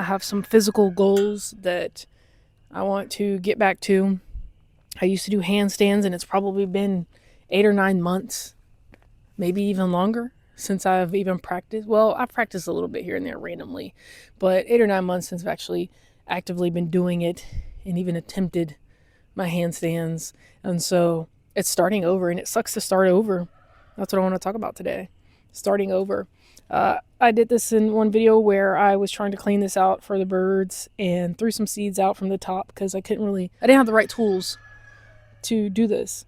I have some physical goals that I want to get back to. I used to do handstands, and it's probably been 8 or 9 months, maybe even longer, since I've even practiced. Well, I've practiced a little bit here and there randomly, but 8 or 9 months since I've actually actively been doing it and even attempted my handstands. And so it's starting over, and it sucks to start over. That's what I want to talk about today. Starting over. I did this in one video where I was trying to clean this out for the birds and threw some seeds out from the top because I didn't have the right tools to do this.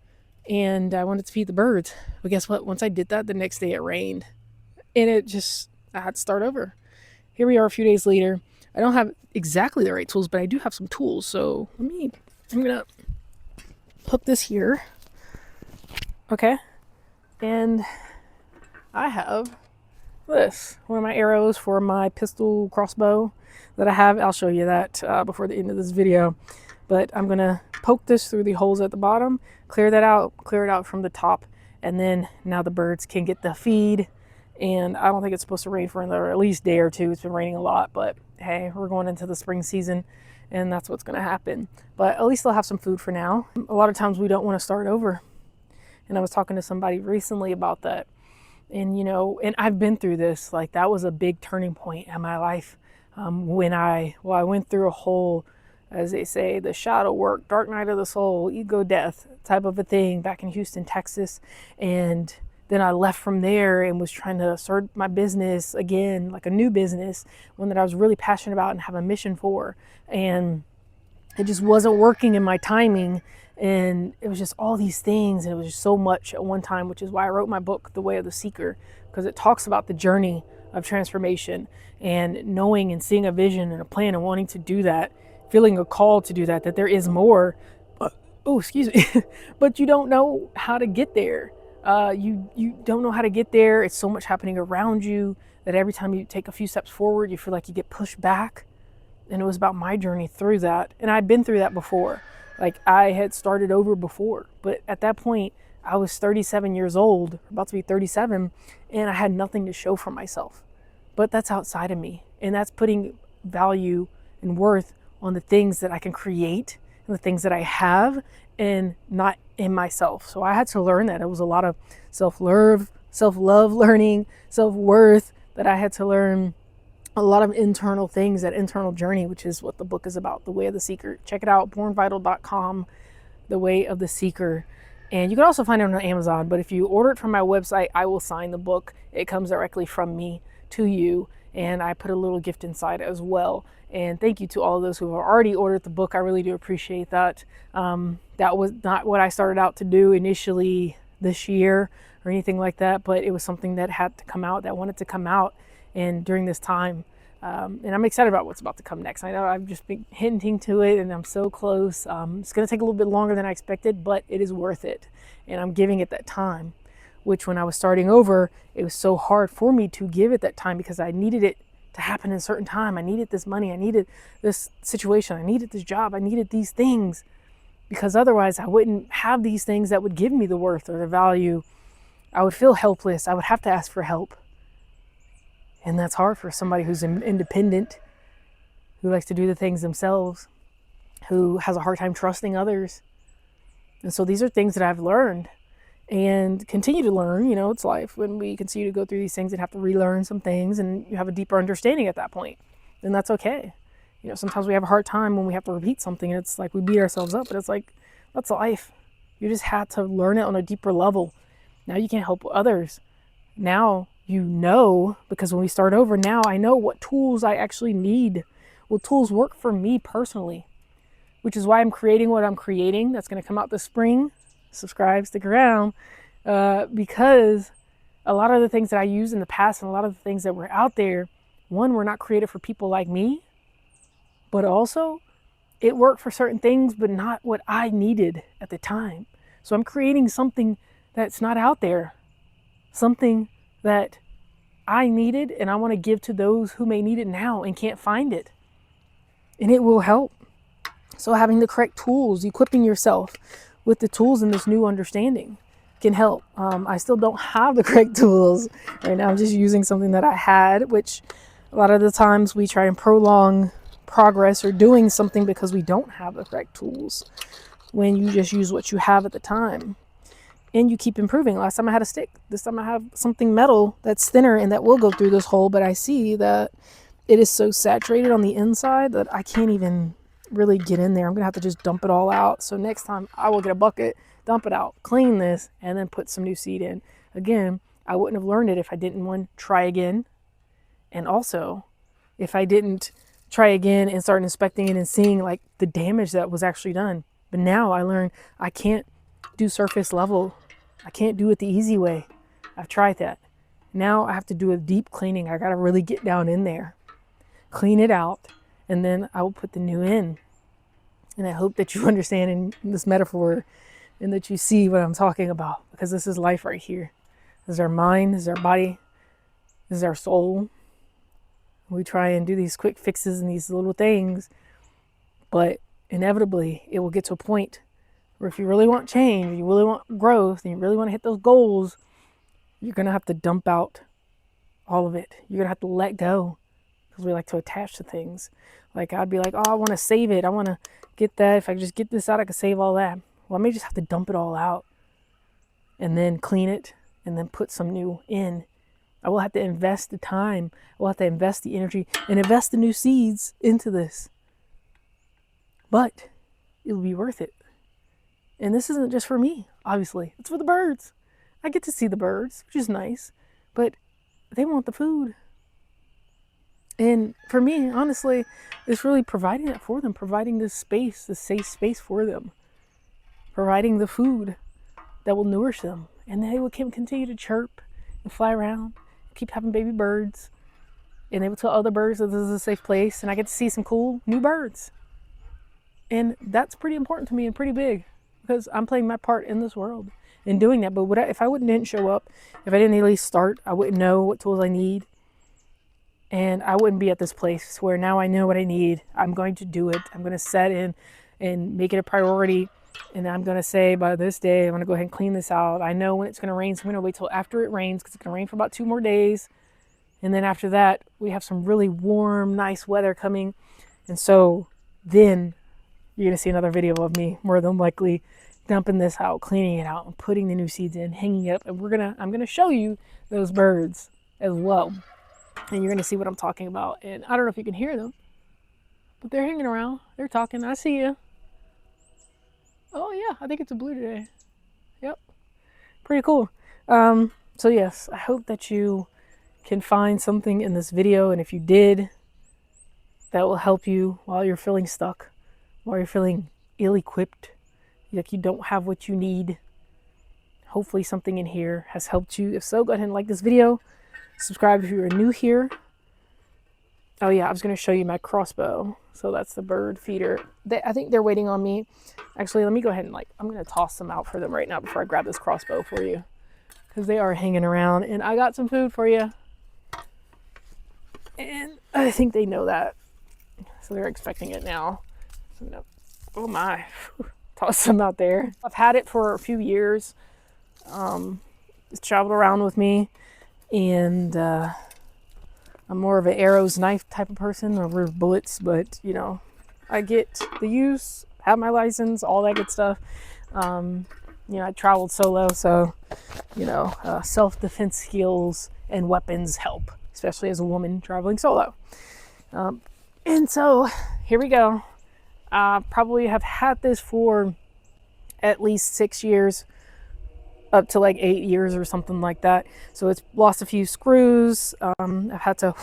And I wanted to feed the birds. But guess what? Once I did that, the next day it rained. And I had to start over. Here we are a few days later. I don't have exactly the right tools, but I do have some tools. So I'm going to hook this here. Okay. And I have this, one of my arrows for my pistol crossbow that I have. I'll show you that before the end of this video. But I'm going to poke this through the holes at the bottom, clear it out from the top, and then now the birds can get the feed. And I don't think it's supposed to rain for another at least day or two. It's been raining a lot, but hey, we're going into the spring season, and that's what's going to happen. But at least they'll have some food for now. A lot of times we don't want to start over. And I was talking to somebody recently about that. And, and I've been through this. Like, that was a big turning point in my life when I went through a whole, as they say, the shadow work, dark night of the soul, ego death type of a thing back in Houston, Texas. And then I left from there and was trying to start my business again, like a new business, one that I was really passionate about and have a mission for. And it just wasn't working in my timing. And it was just all these things, and it was just so much at one time, which is why I wrote my book, The Way of the Seeker, because it talks about the journey of transformation and knowing and seeing a vision and a plan and wanting to do that, feeling a call to do that there is more. Excuse me. But you don't know how to get there. You don't know how to get there. It's so much happening around you that every time you take a few steps forward, you feel like you get pushed back. And it was about my journey through that. And I'd been through that before. Like, I had started over before, but at that point I was 37 years old, about to be 37, and I had nothing to show for myself. But that's outside of me, and that's putting value and worth on the things that I can create and the things that I have, and not in myself. So I had to learn that. It was a lot of self-love learning, self-worth that I had to learn. A lot of internal things, that internal journey, which is what the book is about, The Way of the Seeker. Check it out, bornvital.com, The Way of the Seeker. And you can also find it on Amazon, but if you order it from my website, I will sign the book. It comes directly from me to you, and I put a little gift inside as well. And thank you to all of those who have already ordered the book. I really do appreciate that. That was not what I started out to do initially this year or anything like that, but it was something that had to come out, that wanted to come out. And during this time, and I'm excited about what's about to come next. I know I've just been hinting to it, and I'm so close. It's going to take a little bit longer than I expected, but it is worth it. And I'm giving it that time, which when I was starting over, it was so hard for me to give it that time because I needed it to happen in a certain time. I needed this money. I needed this situation. I needed this job. I needed these things, because otherwise I wouldn't have these things that would give me the worth or the value. I would feel helpless. I would have to ask for help. And that's hard for somebody who's independent, who likes to do the things themselves, who has a hard time trusting others. And so these are things that I've learned and continue to learn. It's life. When we continue to go through these things and have to relearn some things, and you have a deeper understanding at that point, then that's okay. Sometimes we have a hard time when we have to repeat something, and it's like we beat ourselves up, but it's like, that's life. You just had to learn it on a deeper level. Now you can help others. Now because when we start over, now I know what tools I actually need, what tools work for me personally, which is why I'm creating what I'm creating. That's going to come out this spring. Subscribe, stick around, because a lot of the things that I used in the past and a lot of the things that were out there, one, were not created for people like me, but also it worked for certain things, but not what I needed at the time. So I'm creating something that's not out there, something that I needed, and I want to give to those who may need it now and can't find it. And it will help. So having the correct tools, equipping yourself with the tools and this new understanding can help. I still don't have the correct tools right now. I'm just using something that I had, which A lot of the times we try and prolong progress or doing something because we don't have the correct tools, when you just use what you have at the time and you keep improving. Last time I had a stick, this time I have something metal that's thinner and that will go through this hole, but I see that it is so saturated on the inside that I can't even really get in there. I'm gonna have to just dump it all out. So next time I will get a bucket, dump it out, clean this, and then put some new seed in. Again, I wouldn't have learned it if I didn't, one, try again, and also if I didn't try again and start inspecting it and seeing like the damage that was actually done. But now I learned I can't do surface level. I can't do it the easy way. I've tried that. Now I have to do a deep cleaning. I gotta really get down in there, clean it out, and then I will put the new in. And I hope that you understand in this metaphor and that you see what I'm talking about, because this is life right here. This is our mind, this is our body, this is our soul. We try and do these quick fixes and these little things, but inevitably it will get to a point where if you really want change, you really want growth, and you really want to hit those goals, you're going to have to dump out all of it. You're going to have to let go, because we like to attach to things. Like I'd be like, oh, I want to save it. I want to get that. If I just get this out, I can save all that. Well, I may just have to dump it all out and then clean it and then put some new in. I will have to invest the time. I will have to invest the energy and invest the new seeds into this. But it will be worth it. And this isn't just for me, obviously. It's for the birds. I get to see the birds, which is nice. But they want the food. And for me, honestly, it's really providing that for them. Providing this space, this safe space for them. Providing the food that will nourish them. And they will continue to chirp and fly around. Keep having baby birds, and they will tell other birds that this is a safe place, and I get to see some cool new birds. And that's pretty important to me and pretty big, because I'm playing my part in this world in doing that. But if I didn't show up, if I didn't at least start, I wouldn't know what tools I need, and I wouldn't be at this place where now I know what I need. I'm going to do it. I'm going to set in and make it a priority. And I'm going to say by this day, I'm going to go ahead and clean this out. I know when it's going to rain, so I'm going to wait till after it rains, because it's going to rain for about 2 more days. And then after that, we have some really warm, nice weather coming. And so then you're going to see another video of me, more than likely, dumping this out, cleaning it out, and putting the new seeds in, hanging it up. And I'm going to show you those birds as well. And you're going to see what I'm talking about. And I don't know if you can hear them, but they're hanging around. They're talking. I see you. Oh yeah, I think it's a blue today. Yep, pretty cool. So yes, I hope that you can find something in this video, and if you did, that will help you while you're feeling stuck, while you're feeling ill-equipped, like you don't have what you need. Hopefully something in here has helped you. If so, go ahead and like this video. Subscribe if you are new here. Oh yeah, I was going to show you my crossbow. So that's the bird feeder. I think they're waiting on me. Actually, let me go ahead and I'm going to toss them out for them right now before I grab this crossbow for you, because they are hanging around, and I got some food for you. And I think they know that. So they're expecting it now. So no. Oh my, toss them out there. I've had it for a few years. It's traveled around with me, and I'm more of an arrows, knife type of person over bullets, but you know, I get the use, have my license, all that good stuff. You know, I traveled solo, so you know, self-defense skills and weapons help, especially as a woman traveling solo. And so here we go. Probably have had this for at least 6 years, up to like 8 years or something like that. So it's lost a few screws. I've had to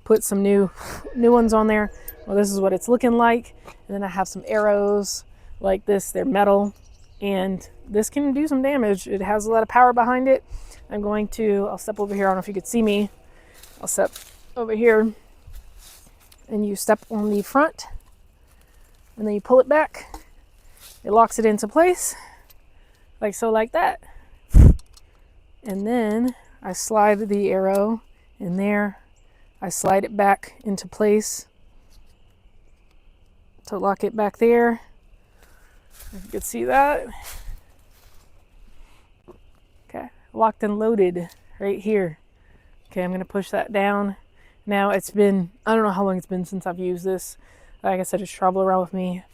put some new ones on there. Well, this is what it's looking like. And then I have some arrows like this. They're metal, and this can do some damage. It has a lot of power behind it. I'll step over here. I don't know if you could see me. I'll step over here, and you step on the front, and then you pull it back. It locks it into place, like so, like that. And then I slide the arrow in there. I slide it back into place to lock it back there. If you could see that. Okay, locked and loaded right here. Okay, I'm gonna push that down, Now it's been, I don't know how long it's been since I've used this. Like I said, it's traveled around with me.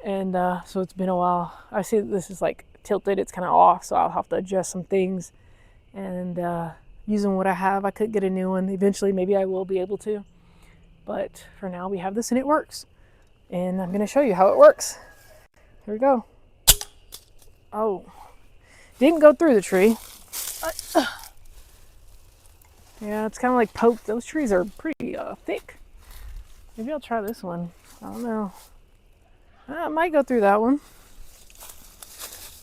And so it's been a while. I see that this is like tilted, it's kind of off, so I'll have to adjust some things. And using what I have, I could get a new one. Eventually, maybe I will be able to. But for now, we have this and it works. And I'm going to show you how it works. Here we go. Oh, didn't go through the tree. Yeah, it's kind of like poked. Those trees are pretty thick. Maybe I'll try this one. I don't know. I might go through that one.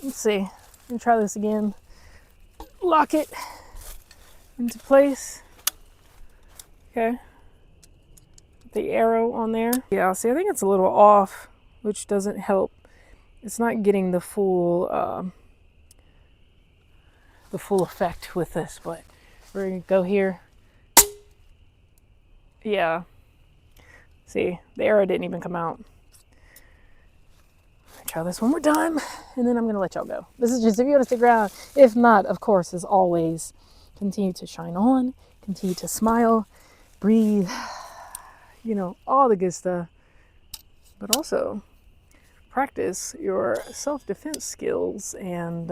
Let's see. I'm going to try this again. Lock it into place. Okay. The arrow on there. Yeah, see, I think it's a little off, which doesn't help. It's not getting the full effect with this, but we're gonna go here. Yeah. See, the arrow didn't even come out. Try this one more time, and then I'm gonna let y'all go. This is just if you want to stick around. If not, of course, as always, continue to shine on, continue to smile, breathe, you know, all the good stuff. But also practice your self-defense skills and,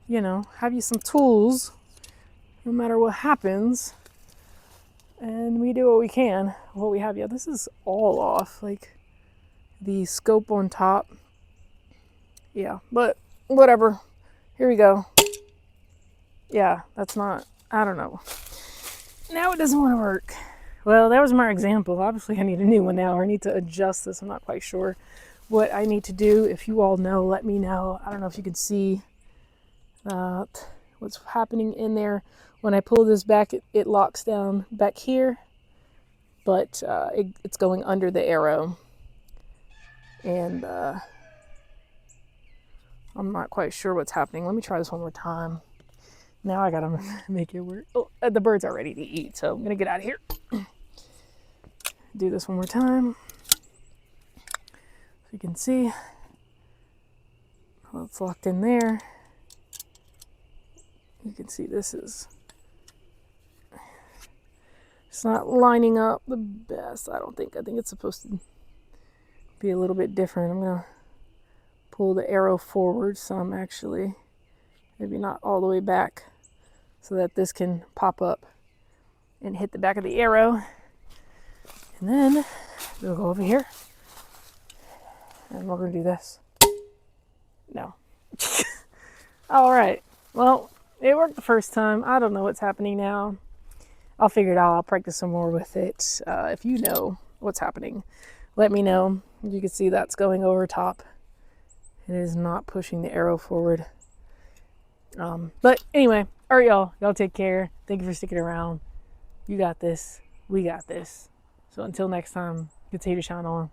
you know, have you some tools no matter what happens. And we do what we can, what we have. Yeah, this is all off. Like, the scope on top. Yeah, but whatever. Here we go. Yeah, that's not, I don't know. Now it doesn't want to work. Well, that was my example. Obviously, I need a new one now, or I need to adjust this. I'm not quite sure what I need to do. If you all know, let me know. I don't know if you can see what's happening in there. When I pull this back, it locks down back here, but it's going under the arrow. And I'm not quite sure what's happening. Let me try this one more time. Now I gotta make it work. Oh, the birds are ready to eat, so I'm gonna get out of here. Do this one more time. So you can see, well, it's locked in there. You can see this is, it's not lining up the best, I don't think. I think it's supposed to be a little bit different. I'm gonna pull the arrow forward some, actually. Maybe not all the way back, so that this can pop up and hit the back of the arrow. And then we'll go over here and we're gonna do this. No. All right, well, it worked the first time. I don't know what's happening now. I'll figure it out. I'll practice some more with it. If you know what's happening, let me know. You can see that's going over top. It is not pushing the arrow forward. But anyway, all right, y'all. Y'all take care. Thank you for sticking around. You got this. We got this. So until next time, continue to shine on.